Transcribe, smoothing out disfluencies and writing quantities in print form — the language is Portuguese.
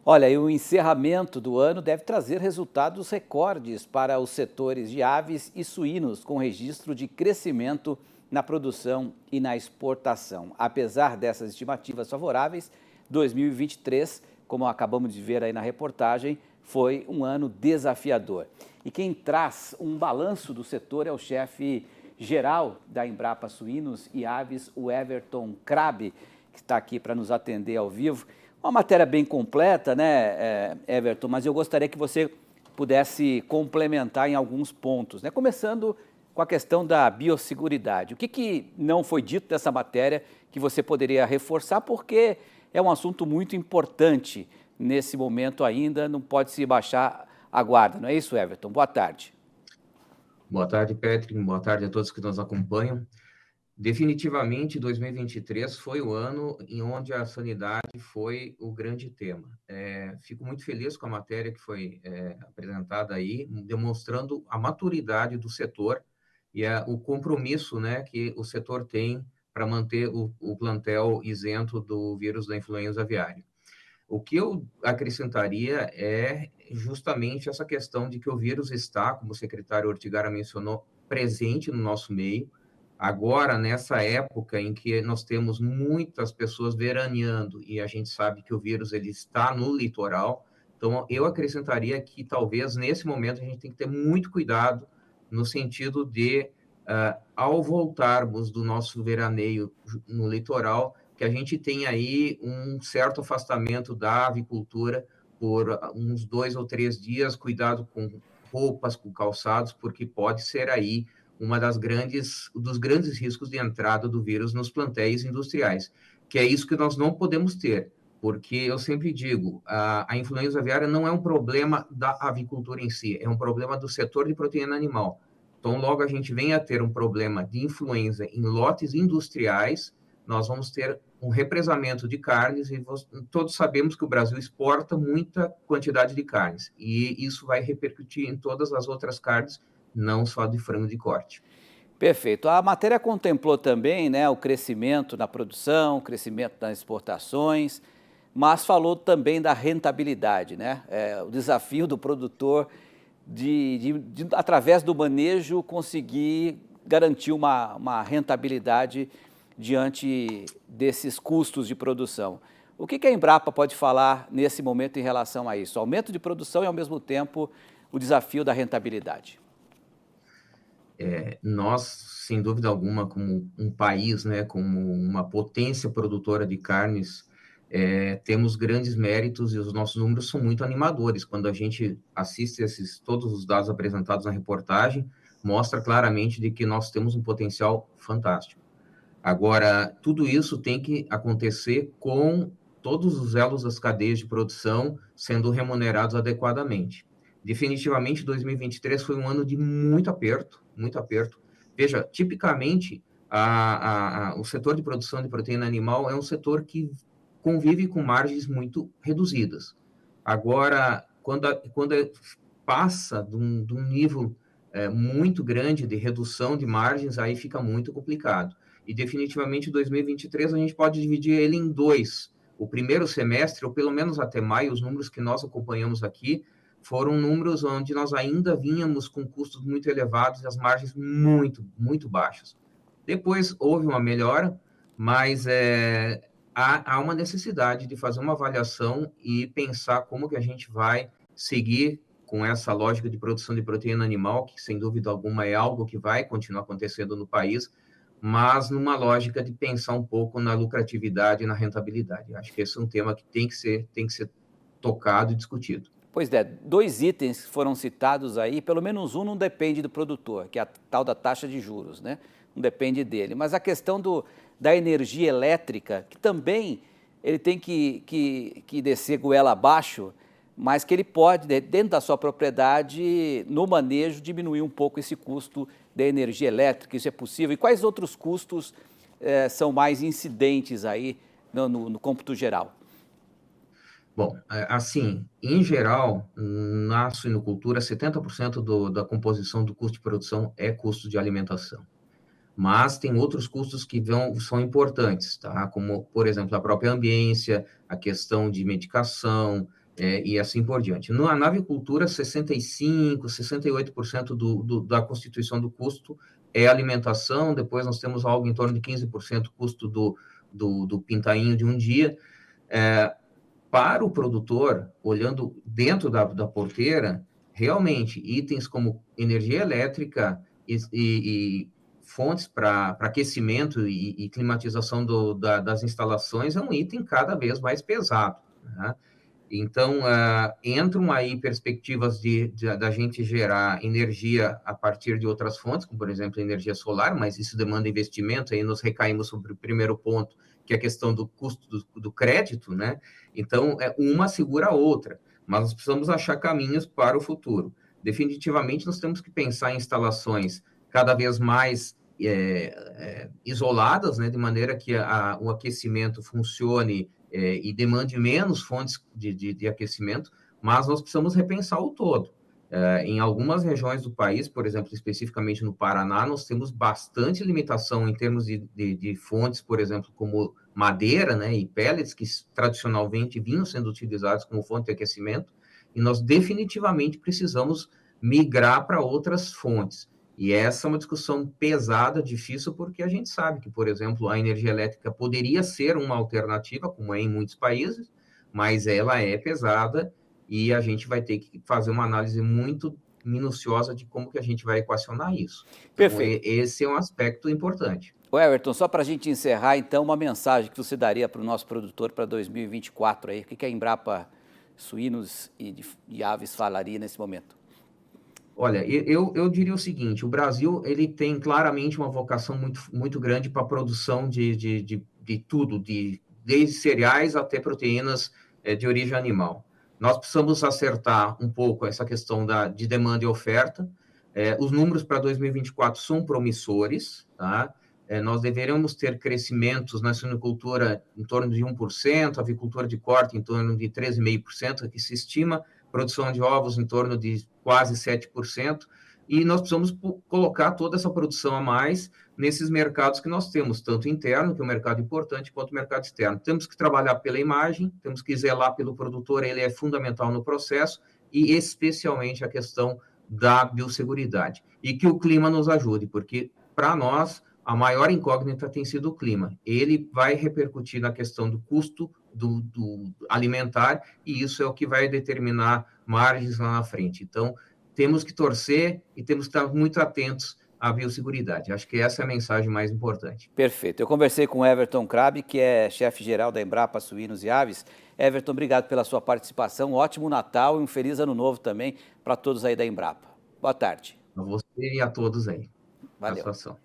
Olha, e o encerramento do ano deve trazer resultados recordes para os setores de aves e suínos, com registro de crescimento na produção e na exportação. Apesar dessas estimativas favoráveis, 2023, como acabamos de ver aí na reportagem, foi um ano desafiador. E quem traz um balanço do setor é o chefe geral da Embrapa Suínos e Aves, o Everton Krabe, que está aqui para nos atender ao vivo. Uma matéria bem completa, né, Everton, mas eu gostaria que você pudesse complementar em alguns pontos, né? Começando com a questão da biosseguridade. O que não foi dito dessa matéria que você poderia reforçar, porque é um assunto muito importante nesse momento ainda, não pode se baixar a guarda, não é isso, Everton? Boa tarde. Boa tarde, Patrick. Boa tarde a todos que nos acompanham. Definitivamente, 2023 foi o ano em onde a sanidade foi o grande tema. Fico muito feliz com a matéria que foi apresentada aí, demonstrando a maturidade do setor e o compromisso, né, que o setor tem para manter o plantel isento do vírus da influenza aviária. O que eu acrescentaria é justamente essa questão de que o vírus está, como o secretário Ortigara mencionou, presente no nosso meio. Agora, nessa época em que nós temos muitas pessoas veraneando e a gente sabe que o vírus ele está no litoral, então eu acrescentaria que talvez nesse momento a gente tem que ter muito cuidado no sentido de, ao voltarmos do nosso veraneio no litoral, que a gente tem aí um certo afastamento da avicultura por uns 2 ou 3 dias, cuidado com roupas, com calçados, porque pode ser aí dos grandes riscos de entrada do vírus nos plantéis industriais, que é isso que nós não podemos ter, porque eu sempre digo, a influenza aviária não é um problema da avicultura em si, é um problema do setor de proteína animal. Então, logo a gente vem a ter um problema de influenza em lotes industriais, nós vamos ter um represamento de carnes e todos sabemos que o Brasil exporta muita quantidade de carnes e isso vai repercutir em todas as outras carnes, não só de frango de corte. Perfeito. A matéria contemplou também, né, o crescimento na produção, o crescimento nas exportações, mas falou também da rentabilidade, né? O desafio do produtor através do manejo, conseguir garantir uma rentabilidade diante desses custos de produção. O que a Embrapa pode falar nesse momento em relação a isso? Aumento de produção e, ao mesmo tempo, o desafio da rentabilidade. Nós, sem dúvida alguma, como um país, né, como uma potência produtora de carnes, temos grandes méritos e os nossos números são muito animadores. Quando a gente assiste todos os dados apresentados na reportagem, mostra claramente de que nós temos um potencial fantástico. Agora, tudo isso tem que acontecer com todos os elos das cadeias de produção sendo remunerados adequadamente. Definitivamente, 2023 foi um ano de muito aperto, muito aperto. Veja, tipicamente, o setor de produção de proteína animal é um setor que convive com margens muito reduzidas. Agora, quando passa de um nível muito grande de redução de margens, aí fica muito complicado. E definitivamente 2023 a gente pode dividir ele em dois. O primeiro semestre, ou pelo menos até maio, os números que nós acompanhamos aqui, foram números onde nós ainda vínhamos com custos muito elevados e as margens muito, muito baixas. Depois houve uma melhora, mas há uma necessidade de fazer uma avaliação e pensar como que a gente vai seguir com essa lógica de produção de proteína animal, que sem dúvida alguma é algo que vai continuar acontecendo no país, mas numa lógica de pensar um pouco na lucratividade e na rentabilidade. Acho que esse é um tema que tem que ser tocado e discutido. Pois é, dois itens que foram citados aí, pelo menos um não depende do produtor, que é a tal da taxa de juros, né? Não depende dele. Mas a questão da energia elétrica, que também ele tem que descer goela abaixo, mas que ele pode, dentro da sua propriedade, no manejo, diminuir um pouco esse custo da energia elétrica. Isso é possível? E quais outros custos são mais incidentes aí no cômputo geral? Bom, assim, em geral, na suinocultura, 70% da composição do custo de produção é custo de alimentação. Mas tem outros custos que são importantes, tá? Como, por exemplo, a própria ambiência, a questão de medicação, e assim por diante. Na avicultura, 65%, 68% da constituição do custo é alimentação, depois nós temos algo em torno de 15% custo do pintainho de um dia. Para o produtor, olhando dentro da porteira, realmente, itens como energia elétrica e fontes para aquecimento e climatização das instalações é um item cada vez mais pesado, né? Então, entram aí perspectivas da gente gerar energia a partir de outras fontes, como, por exemplo, energia solar, mas isso demanda investimento, aí nós recaímos sobre o primeiro ponto, que é a questão do custo do crédito, né? Então, uma segura a outra, mas nós precisamos achar caminhos para o futuro. Definitivamente, nós temos que pensar em instalações cada vez mais isoladas, né, de maneira que o aquecimento funcione e demande menos fontes de aquecimento, mas nós precisamos repensar o todo. Em algumas regiões do país, por exemplo, especificamente no Paraná, nós temos bastante limitação em termos de fontes, por exemplo, como madeira, né, e pellets, que tradicionalmente vinham sendo utilizados como fonte de aquecimento, e nós definitivamente precisamos migrar para outras fontes. E essa é uma discussão pesada, difícil, porque a gente sabe que, por exemplo, a energia elétrica poderia ser uma alternativa, como é em muitos países, mas ela é pesada e a gente vai ter que fazer uma análise muito minuciosa de como que a gente vai equacionar isso. Então, Perfeito. esse é um aspecto importante. O Everton, só para a gente encerrar, então, uma mensagem que você daria para o nosso produtor para 2024 aí, o que a Embrapa Suínos e de Aves falaria nesse momento? Olha, eu diria o seguinte, o Brasil ele tem claramente uma vocação muito grande para a produção de tudo, desde cereais até proteínas de origem animal. Nós precisamos acertar um pouco essa questão de demanda e oferta. Os números para 2024 são promissores, tá? Nós deveremos ter crescimentos na suinocultura em torno de 1%, avicultura de corte em torno de 13,5%, que se estima, produção de ovos em torno de quase 7%, e nós precisamos colocar toda essa produção a mais nesses mercados que nós temos, tanto interno, que é um mercado importante, quanto o mercado externo. Temos que trabalhar pela imagem, temos que zelar pelo produtor, ele é fundamental no processo, e especialmente a questão da biosseguridade. E que o clima nos ajude, porque, para nós, a maior incógnita tem sido o clima. Ele vai repercutir na questão do custo do alimentar, e isso é o que vai determinar margens lá na frente. Então, temos que torcer e temos que estar muito atentos à biosseguridade. Acho que essa é a mensagem mais importante. Perfeito. Eu conversei com o Everton Krabi, que é chefe-geral da Embrapa Suínos e Aves. Everton, obrigado pela sua participação. Um ótimo Natal e um feliz Ano Novo também para todos aí da Embrapa. Boa tarde. A você e a todos aí. Valeu. Satisfação.